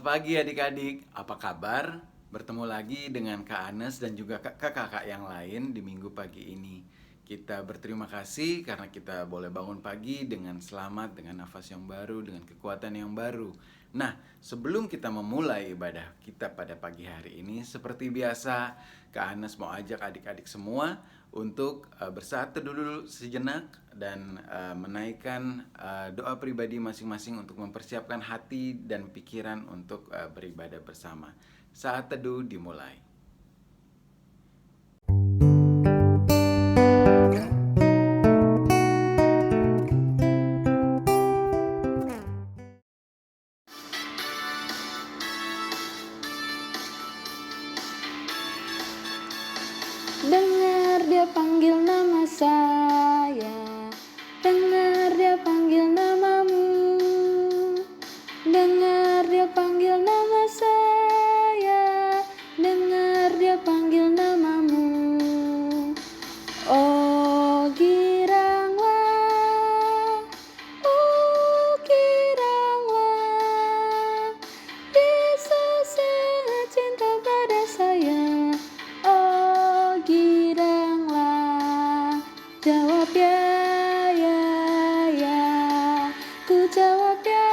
pagi adik-adik, apa kabar? Bertemu lagi dengan Kak Anes dan juga kakak-kakak yang lain di minggu pagi ini. Kita berterima kasih karena kita boleh bangun pagi dengan selamat, dengan nafas yang baru, dengan kekuatan yang baru. Nah, sebelum kita memulai ibadah kita pada pagi hari ini, seperti biasa, Kak Anes mau ajak adik-adik semua untuk bersatu dulu sejenak dan menaikkan doa pribadi masing-masing untuk mempersiapkan hati dan pikiran untuk beribadah bersama. Saat teduh dimulai. Dengar dia panggil nama saya, dengar dia panggil namamu, dengar dia panggil nama saya, dengar dia panggil namamu. Oh giranglah, Yesus sangat cinta pada saya. Oh giranglah, jawab ya, ku jawab ya,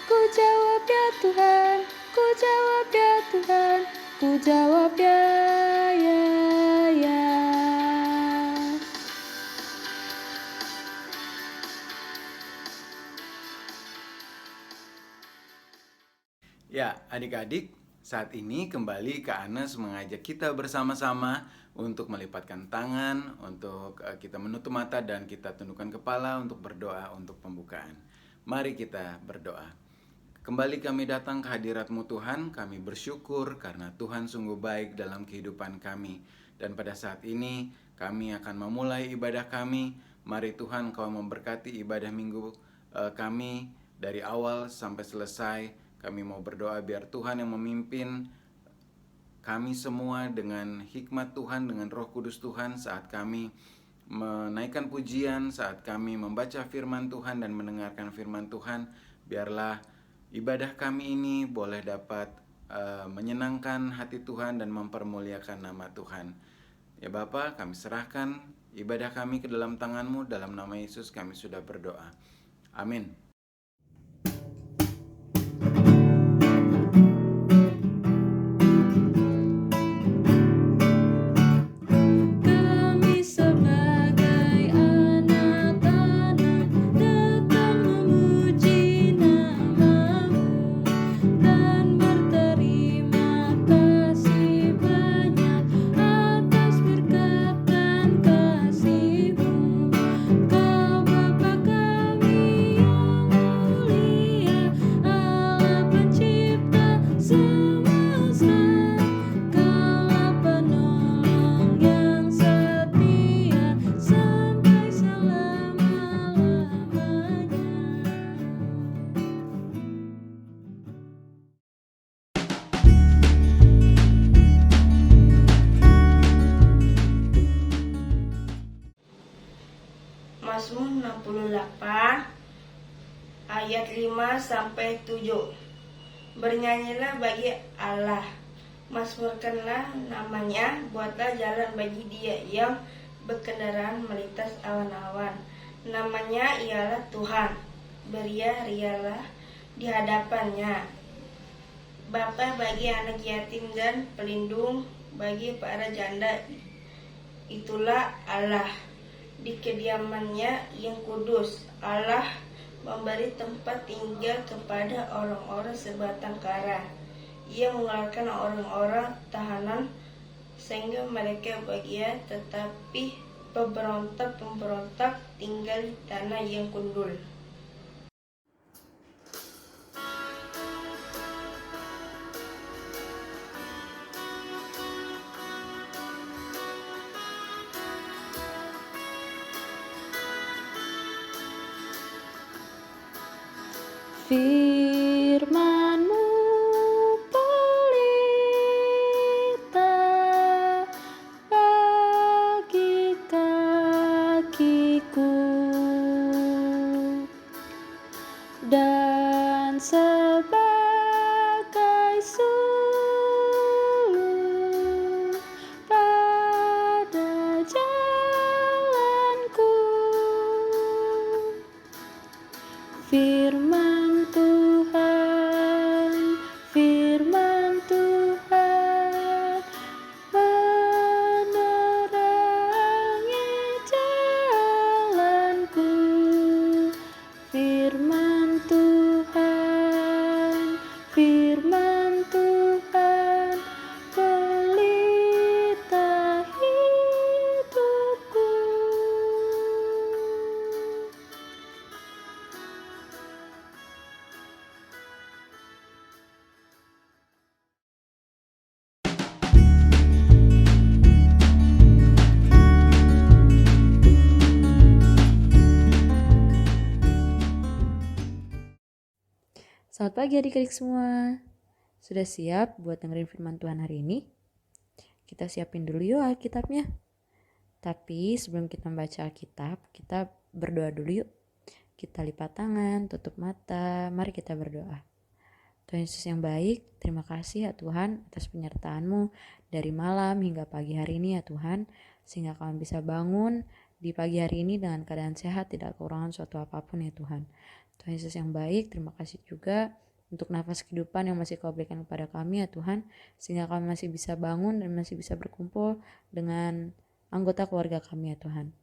ku jawab ya Tuhan, ku jawab ya Tuhan, ku jawab ya. Ya, adik-adik, saat ini kembali Kak Anes mengajak kita bersama-sama untuk melipatkan tangan, untuk kita menutup mata dan kita tundukkan kepala untuk berdoa untuk pembukaan. Mari kita berdoa. Kembali kami datang ke hadirat-Mu Tuhan, kami bersyukur karena Tuhan sungguh baik dalam kehidupan kami. Dan pada saat ini kami akan memulai ibadah kami. Mari Tuhan Kau memberkati ibadah minggu kami dari awal sampai selesai. Kami mau berdoa biar Tuhan yang memimpin kami semua dengan hikmat Tuhan, dengan Roh Kudus Tuhan saat kami menaikkan pujian, saat kami membaca firman Tuhan dan mendengarkan firman Tuhan. Biarlah ibadah kami ini boleh dapat menyenangkan hati Tuhan dan mempermuliakan nama Tuhan. Ya Bapa, kami serahkan ibadah kami ke dalam tangan-Mu. Dalam nama Yesus kami sudah berdoa. Amin. Kami sebagai anak-anak datang memuji nama-Mu dan berterima kasih banyak atas berkat dan kasih-Mu. Kau Bapa kami yang mulia, Allah pencipta semesta, Kaulah penolong yang setia sampai selama-lamanya. Mazmur 68 ayat 5 sampai 7. Bernyanyilah bagi Allah, mazmurkanlah namanya, buatlah jalan bagi Dia yang berkendaraan melintas awan-awan. Namanya ialah Tuhan, beria-rialah di hadapannya. Bapa bagi anak yatim dan pelindung bagi para janda, itulah Allah. Di kediamannya yang kudus, Allah memberi tempat tinggal kepada orang-orang sebatang kara. Ia mengeluarkan orang-orang tahanan sehingga mereka bahagia, tetapi pemberontak-pemberontak tinggal di tanah yang gundul. Firman-Mu pelita bagi kakiku dan Firman Tuhan pelita hidupku. Selamat pagi adik-adik semua. Sudah siap buat dengerin firman Tuhan hari ini? Kita siapin dulu yuk Alkitabnya. Tapi sebelum kita membaca Alkitab, kita berdoa dulu yuk. Kita lipat tangan, tutup mata, mari kita berdoa. Tuhan Yesus yang baik, terima kasih ya Tuhan atas penyertaan-Mu dari malam hingga pagi hari ini ya Tuhan, sehingga kami bisa bangun di pagi hari ini dengan keadaan sehat, tidak kekurangan suatu apapun ya Tuhan. Tuhan Yesus yang baik, terima kasih juga untuk nafas kehidupan yang masih Kau berikan kepada kami ya Tuhan, sehingga kami masih bisa bangun dan masih bisa berkumpul dengan anggota keluarga kami ya Tuhan.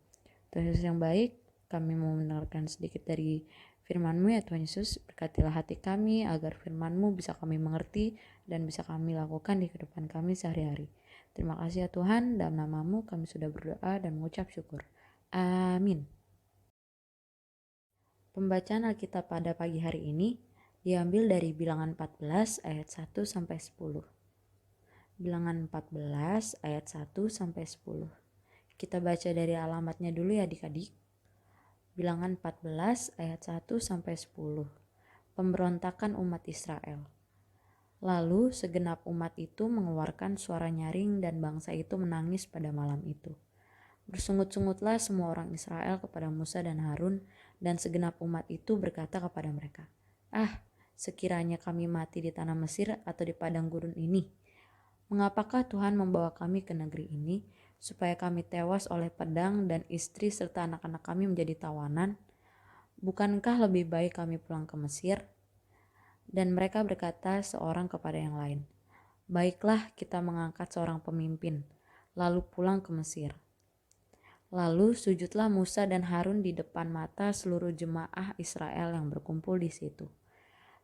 Tuhan Yesus yang baik, kami mau mendengarkan sedikit dari firman-Mu ya Tuhan Yesus. Berkatilah hati kami agar firman-Mu bisa kami mengerti dan bisa kami lakukan di kehidupan kami sehari-hari. Terima kasih ya Tuhan, dalam nama-Mu kami sudah berdoa dan mengucap syukur. Amin. Pembacaan Alkitab pada pagi hari ini diambil dari Bilangan 14 ayat 1 sampai 10. Bilangan 14 ayat 1 sampai 10. Kita baca dari alamatnya dulu ya adik-adik. Bilangan 14 ayat 1 sampai 10. Pemberontakan umat Israel. Lalu segenap umat itu mengeluarkan suara nyaring dan bangsa itu menangis pada malam itu. Bersungut-sungutlah semua orang Israel kepada Musa dan Harun, dan segenap umat itu berkata kepada mereka, "Ah, sekiranya kami mati di tanah Mesir atau di padang gurun ini. Mengapakah Tuhan membawa kami ke negeri ini, supaya kami tewas oleh pedang dan istri serta anak-anak kami menjadi tawanan? Bukankah lebih baik kami pulang ke Mesir?" Dan mereka berkata seorang kepada yang lain, "Baiklah, kita mengangkat seorang pemimpin, lalu pulang ke Mesir." Lalu sujudlah Musa dan Harun di depan mata seluruh jemaah Israel yang berkumpul di situ.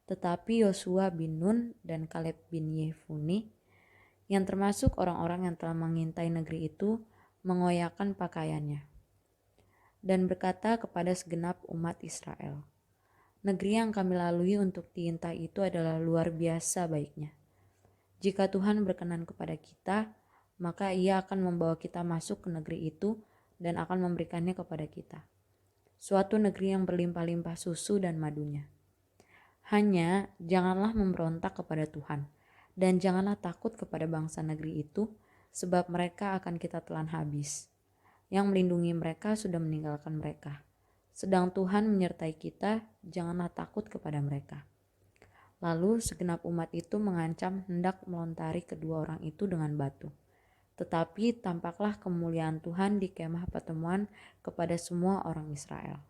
Tetapi Yosua bin Nun dan Kaleb bin Yefune, yang termasuk orang-orang yang telah mengintai negeri itu, mengoyakkan pakaiannya dan berkata kepada segenap umat Israel, "Negeri yang kami lalui untuk diintai itu adalah luar biasa baiknya. Jika Tuhan berkenan kepada kita, maka Ia akan membawa kita masuk ke negeri itu dan akan memberikannya kepada kita, suatu negeri yang berlimpah-limpah susu dan madunya. Hanya janganlah memberontak kepada Tuhan, dan janganlah takut kepada bangsa negeri itu, sebab mereka akan kita telan habis. Yang melindungi mereka sudah meninggalkan mereka. Sedang Tuhan menyertai kita, janganlah takut kepada mereka." Lalu segenap umat itu mengancam hendak melontari kedua orang itu dengan batu. Tetapi tampaklah kemuliaan Tuhan di kemah pertemuan kepada semua orang Israel.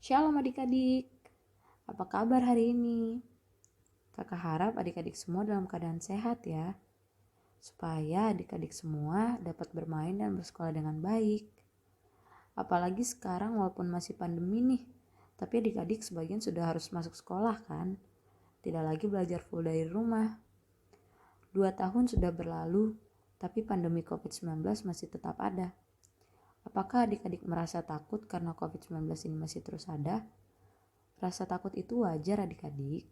Shalom adik-adik, apa kabar hari ini? Kakak harap adik-adik semua dalam keadaan sehat ya, supaya adik-adik semua dapat bermain dan bersekolah dengan baik. Apalagi sekarang walaupun masih pandemi nih, tapi adik-adik sebagian sudah harus masuk sekolah kan? Tidak lagi belajar full dari rumah. 2 tahun sudah berlalu, tapi pandemi COVID-19 masih tetap ada. Apakah adik-adik merasa takut karena COVID-19 ini masih terus ada? Rasa takut itu wajar adik-adik,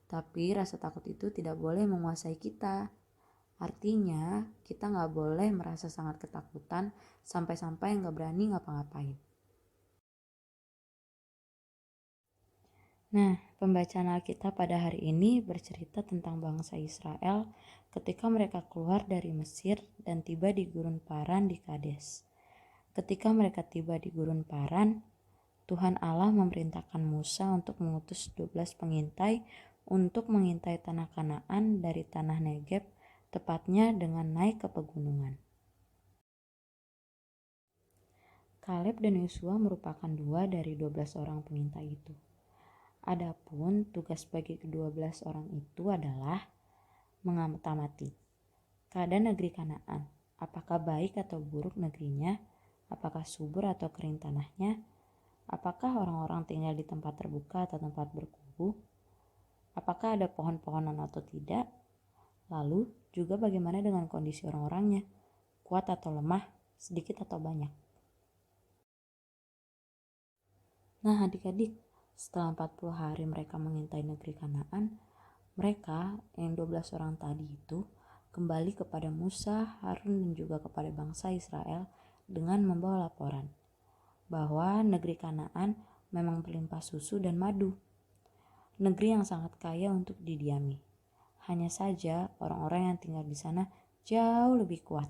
tapi rasa takut itu tidak boleh menguasai kita. Artinya, kita gak boleh merasa sangat ketakutan sampai-sampai gak berani ngapa-ngapain. Nah, pembacaan Alkitab pada hari ini bercerita tentang bangsa Israel ketika mereka keluar dari Mesir dan tiba di Gurun Paran di Kades. Ketika mereka tiba di Gurun Paran, Tuhan Allah memerintahkan Musa untuk mengutus 12 pengintai untuk mengintai tanah Kanaan dari tanah Negeb, tepatnya dengan naik ke pegunungan. Kaleb dan Yosua merupakan 2 dari 12 orang pengintai itu. Adapun tugas bagi ke-12 orang itu adalah mengamati keadaan negeri Kanaan, apakah baik atau buruk negerinya, apakah subur atau kering tanahnya, Apakah orang-orang tinggal di tempat terbuka atau tempat berkubu? Apakah ada pohon-pohonan atau tidak? Lalu juga bagaimana dengan kondisi orang-orangnya? Kuat atau lemah? Sedikit atau banyak? Nah adik-adik, setelah 40 hari mereka mengintai negeri Kanaan, mereka yang 12 orang tadi itu kembali kepada Musa, Harun dan juga kepada bangsa Israel dengan membawa laporan bahwa negeri Kanaan memang berlimpah susu dan madu. Negeri yang sangat kaya untuk didiami. Hanya saja orang-orang yang tinggal di sana jauh lebih kuat.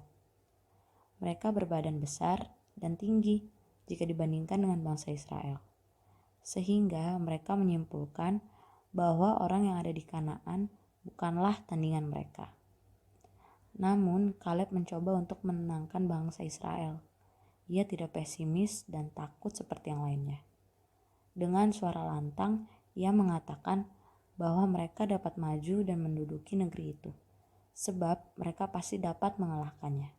Mereka berbadan besar dan tinggi jika dibandingkan dengan bangsa Israel. Sehingga mereka menyimpulkan bahwa orang yang ada di Kanaan bukanlah tandingan mereka. Namun Kaleb mencoba untuk menenangkan bangsa Israel. Ia tidak pesimis dan takut seperti yang lainnya. Dengan suara lantang, ia mengatakan bahwa mereka dapat maju dan menduduki negeri itu, sebab mereka pasti dapat mengalahkannya.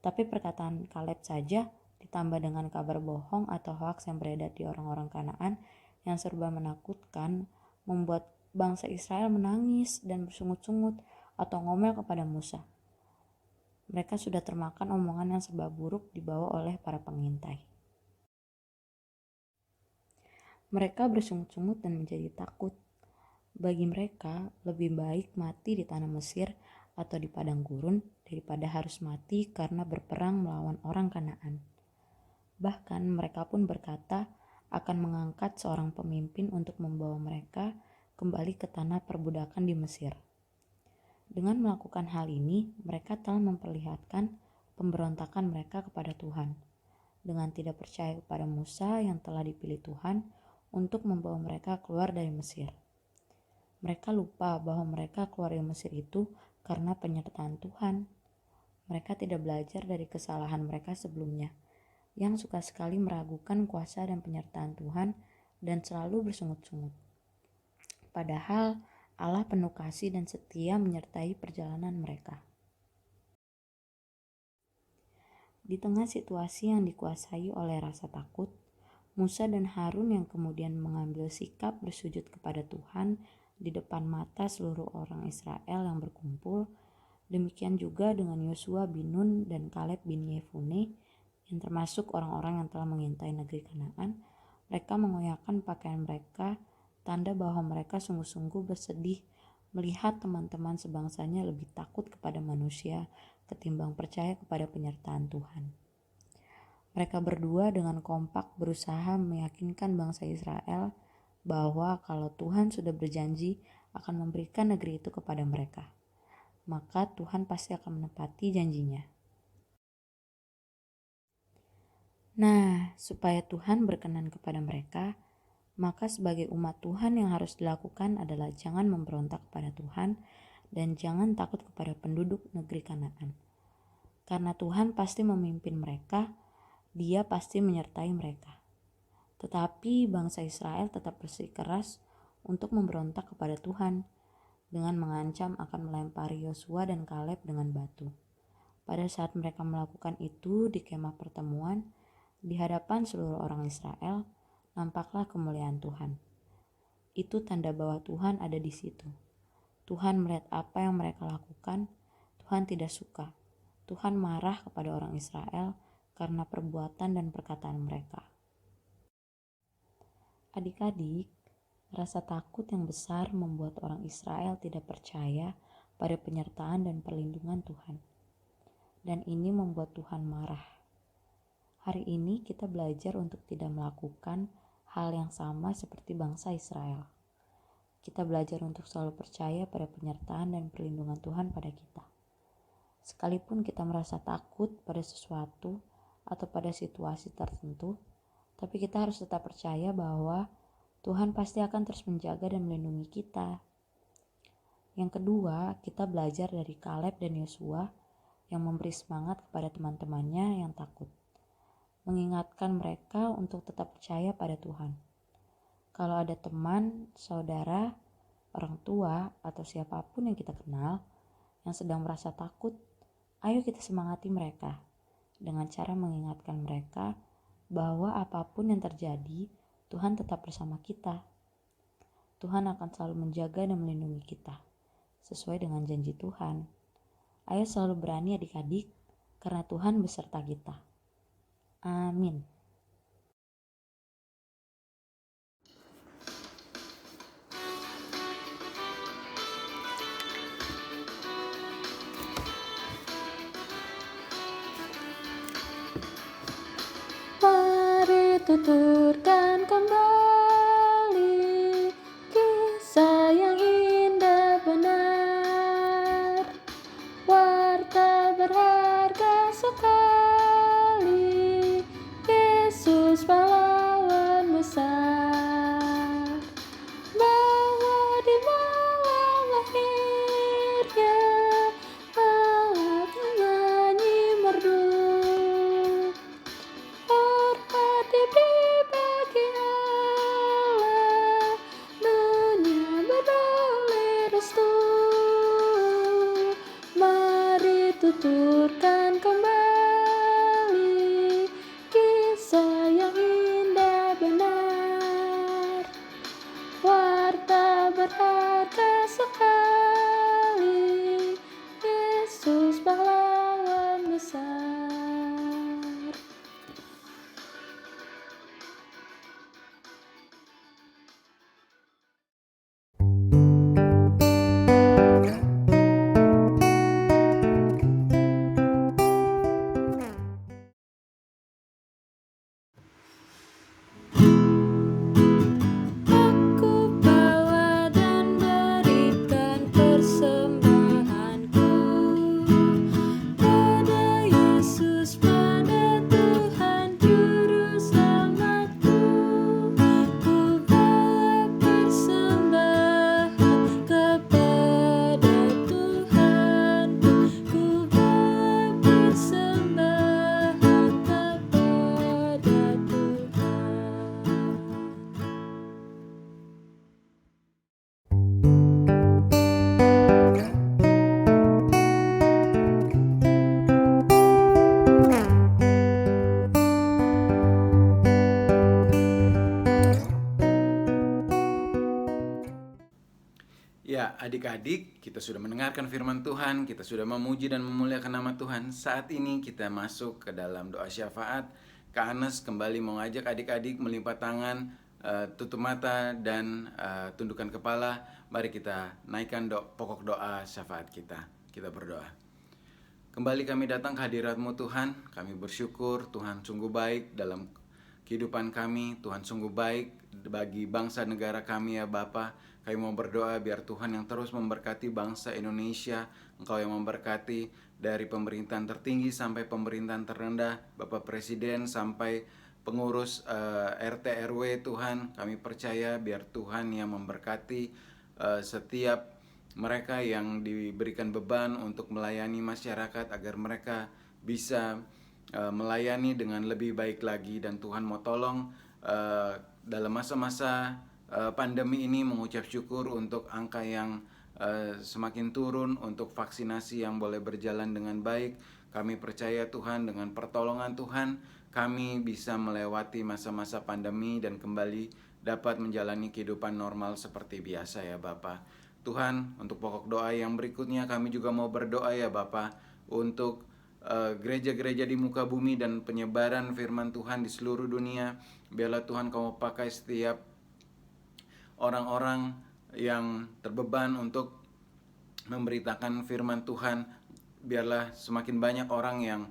Tapi perkataan Kaleb saja ditambah dengan kabar bohong atau hoaks yang beredar di orang-orang Kanaan yang serba menakutkan, membuat bangsa Israel menangis dan bersungut-sungut atau ngomel kepada Musa. Mereka sudah termakan omongan yang serba buruk dibawa oleh para pengintai. Mereka bersungut-sungut dan menjadi takut. Bagi mereka, lebih baik mati di tanah Mesir atau di padang gurun daripada harus mati karena berperang melawan orang Kanaan. Bahkan mereka pun berkata akan mengangkat seorang pemimpin untuk membawa mereka kembali ke tanah perbudakan di Mesir. Dengan melakukan hal ini, mereka telah memperlihatkan pemberontakan mereka kepada Tuhan, dengan tidak percaya kepada Musa yang telah dipilih Tuhan untuk membawa mereka keluar dari Mesir. Mereka lupa bahwa mereka keluar dari Mesir itu karena penyertaan Tuhan. Mereka tidak belajar dari kesalahan mereka sebelumnya, yang suka sekali meragukan kuasa dan penyertaan Tuhan dan selalu bersungut-sungut. Padahal Allah penuh kasih dan setia menyertai perjalanan mereka. Di tengah situasi yang dikuasai oleh rasa takut, Musa dan Harun yang kemudian mengambil sikap bersujud kepada Tuhan di depan mata seluruh orang Israel yang berkumpul, demikian juga dengan Yosua bin Nun dan Kaleb bin Yefune yang termasuk orang-orang yang telah mengintai negeri Kanaan. Mereka mengoyakkan pakaian mereka, tanda bahwa mereka sungguh-sungguh bersedih melihat teman-teman sebangsanya lebih takut kepada manusia ketimbang percaya kepada penyertaan Tuhan. Mereka berdua dengan kompak berusaha meyakinkan bangsa Israel bahwa kalau Tuhan sudah berjanji akan memberikan negeri itu kepada mereka, maka Tuhan pasti akan menepati janjinya. Nah, supaya Tuhan berkenan kepada mereka, maka sebagai umat Tuhan yang harus dilakukan adalah jangan memberontak kepada Tuhan dan jangan takut kepada penduduk negeri Kanaan. Karena Tuhan pasti memimpin mereka, Dia pasti menyertai mereka. Tetapi bangsa Israel tetap bersikeras untuk memberontak kepada Tuhan dengan mengancam akan melempari Yosua dan Kaleb dengan batu. Pada saat mereka melakukan itu di kemah pertemuan, di hadapan seluruh orang Israel, nampaklah kemuliaan Tuhan. Itu tanda bahwa Tuhan ada di situ. Tuhan melihat apa yang mereka lakukan. Tuhan tidak suka. Tuhan marah kepada orang Israel karena perbuatan dan perkataan mereka. Adik-adik, rasa takut yang besar membuat orang Israel tidak percaya pada penyertaan dan perlindungan Tuhan. Dan ini membuat Tuhan marah. Hari ini kita belajar untuk tidak melakukan hal yang sama seperti bangsa Israel. Kita belajar untuk selalu percaya pada penyertaan dan perlindungan Tuhan pada kita. Sekalipun kita merasa takut pada sesuatu atau pada situasi tertentu, tapi kita harus tetap percaya bahwa Tuhan pasti akan terus menjaga dan melindungi kita. Yang kedua, kita belajar dari Kaleb dan Yosua yang memberi semangat kepada teman-temannya yang takut, mengingatkan mereka untuk tetap percaya pada Tuhan. Kalau ada teman, saudara, orang tua, atau siapapun yang kita kenal yang sedang merasa takut, ayo kita semangati mereka dengan cara mengingatkan mereka bahwa apapun yang terjadi, Tuhan tetap bersama kita. Tuhan akan selalu menjaga dan melindungi kita, sesuai dengan janji Tuhan. Ayo selalu berani adik-adik, karena Tuhan beserta kita. Amin. Mari tuturkan kembali kisah yang indah benar, warta berharga sekali, Yesus pahlawan besar, bahwa di malam lahirnya Allah menyanyi merdu. Hormat diberi bagi Allah, dunia beroleh restu. Mari tuturkan kembali kisah yang indah benar, warta berharga sekali, Yesus pahlawan besar. Aku bawa dan berikan persembahanku pada Yesus, pada Tuhan Juru Selamatku. Ku bawa persembahan kepada Tuhan. Ku bawa persembahan kepada Tuhan. Ya, adik-adik, kita sudah mendengarkan firman Tuhan, kita sudah memuji dan memuliakan nama Tuhan. Saat ini kita masuk ke dalam doa syafaat. Kak Anes kembali mengajak adik-adik melipat tangan, tutup mata, dan tundukkan kepala. Mari kita naikkan pokok doa syafaat kita. Kita berdoa. Kembali kami datang ke hadirat-Mu Tuhan. Kami bersyukur Tuhan sungguh baik dalam kehidupan kami. Tuhan sungguh baik bagi bangsa negara kami ya Bapa. Kami mau berdoa biar Tuhan yang terus memberkati bangsa Indonesia. Engkau yang memberkati dari pemerintahan tertinggi sampai pemerintahan terendah, Bapak Presiden sampai pengurus RT RW. Tuhan, kami percaya biar Tuhan yang memberkati setiap mereka yang diberikan beban untuk melayani masyarakat, agar mereka bisa melayani dengan lebih baik lagi. Dan Tuhan mau tolong dalam masa-masa pandemi ini mengucap syukur untuk angka yang semakin turun, untuk vaksinasi yang boleh berjalan dengan baik. Kami percaya Tuhan, dengan pertolongan Tuhan kami bisa melewati masa-masa pandemi dan kembali dapat menjalani kehidupan normal seperti biasa ya Bapa. Tuhan, untuk pokok doa yang berikutnya kami juga mau berdoa ya Bapa, untuk gereja-gereja di muka bumi dan penyebaran firman Tuhan di seluruh dunia. Biarlah Tuhan Kau pakai setiap orang-orang yang terbeban untuk memberitakan firman Tuhan. Biarlah semakin banyak orang yang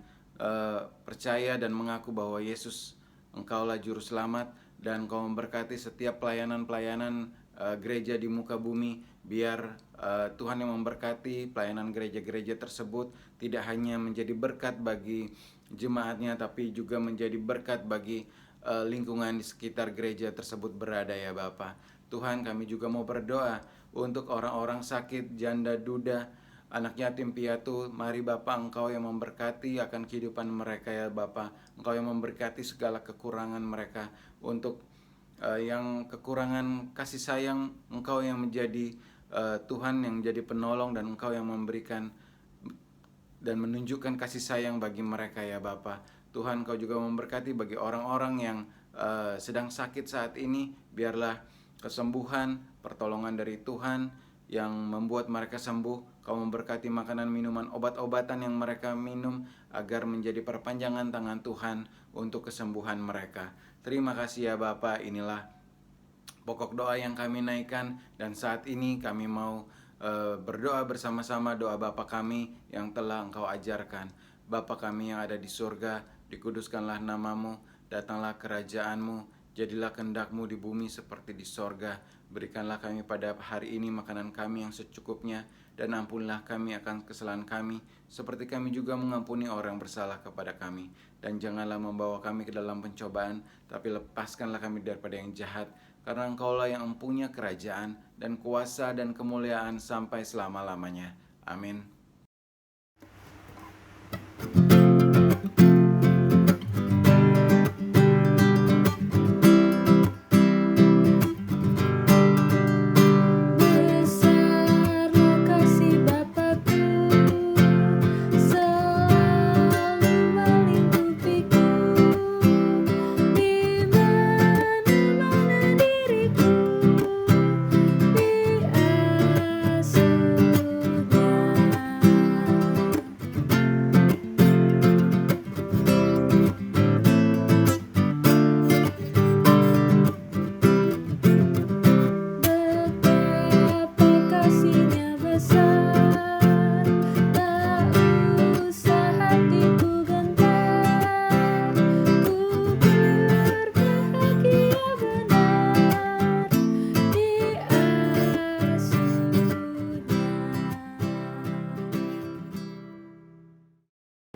percaya dan mengaku bahwa Yesus Engkaulah Juru Selamat, dan Kau memberkati setiap pelayanan-pelayanan gereja di muka bumi. Biar Tuhan yang memberkati pelayanan gereja-gereja tersebut, tidak hanya menjadi berkat bagi jemaatnya, tapi juga menjadi berkat bagi lingkungan di sekitar gereja tersebut berada ya Bapa. Tuhan, kami juga mau berdoa untuk orang-orang sakit, janda duda, anak yatim piatu. Mari Bapa, Engkau yang memberkati akan kehidupan mereka ya Bapa. Engkau yang memberkati segala kekurangan mereka. Untuk yang kekurangan kasih sayang, Engkau yang menjadi Tuhan yang menjadi penolong, dan Engkau yang memberikan dan menunjukkan kasih sayang bagi mereka ya Bapa. Tuhan Kau juga memberkati bagi orang-orang yang sedang sakit saat ini. Biarlah kesembuhan, pertolongan dari Tuhan yang membuat mereka sembuh. Kau memberkati makanan, minuman, obat-obatan yang mereka minum agar menjadi perpanjangan tangan Tuhan untuk kesembuhan mereka. Terima kasih ya Bapa. Inilah pokok doa yang kami naikkan, dan saat ini kami mau berdoa bersama-sama doa Bapa kami yang telah Engkau ajarkan. Bapa kami yang ada di surga, dikuduskanlah namamu, datanglah kerajaanmu, jadilah kehendak-Mu di bumi seperti di sorga. Berikanlah kami pada hari ini makanan kami yang secukupnya, dan ampunilah kami akan kesalahan kami, seperti kami juga mengampuni orang yang bersalah kepada kami. Dan janganlah membawa kami ke dalam pencobaan, tapi lepaskanlah kami daripada yang jahat, karena Engkaulah yang mempunyai kerajaan dan kuasa dan kemuliaan sampai selama-lamanya. Amin. Besarlah kasih Bapa-Ku, selalu melingkupiku, di mana-mana diriku betapa kasihnya besar, tak usah hatiku gentar, ku berbahagia benar di asuhnya.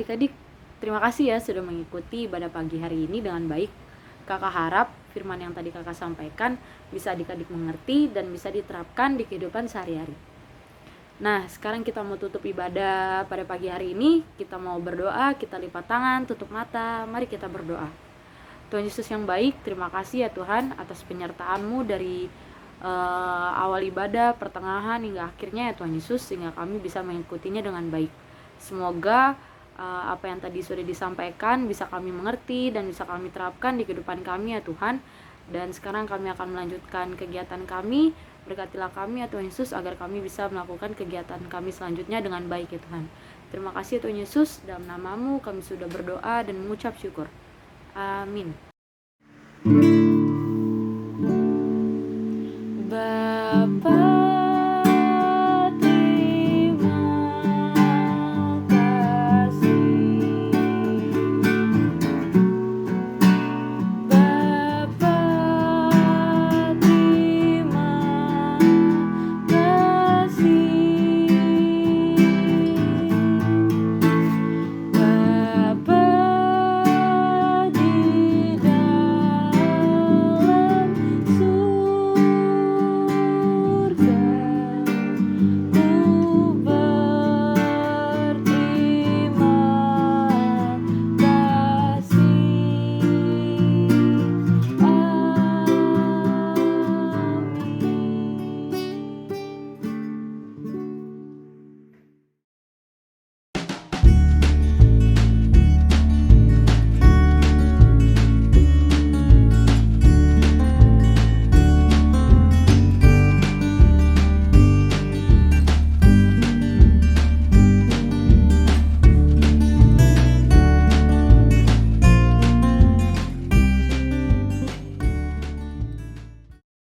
Adik-adik, terima kasih ya sudah mengikuti ibadah pagi hari ini dengan baik. Kakak harap firman yang tadi kakak sampaikan bisa adik-adik mengerti dan bisa diterapkan di kehidupan sehari-hari. Nah, sekarang kita mau tutup ibadah pada pagi hari ini. Kita mau berdoa, kita lipat tangan, tutup mata. Mari kita berdoa. Tuhan Yesus yang baik, terima kasih ya Tuhan atas penyertaan-Mu dari awal ibadah, pertengahan hingga akhirnya ya Tuhan Yesus, sehingga kami bisa mengikutinya dengan baik. Semoga apa yang tadi sudah disampaikan bisa kami mengerti dan bisa kami terapkan di kehidupan kami ya Tuhan. Dan sekarang kami akan melanjutkan kegiatan kami. Berkatilah kami ya Tuhan Yesus agar kami bisa melakukan kegiatan kami selanjutnya dengan baik ya Tuhan. Terima kasih ya Tuhan Yesus, dalam nama-Mu kami sudah berdoa dan mengucap syukur. Amin. Bapa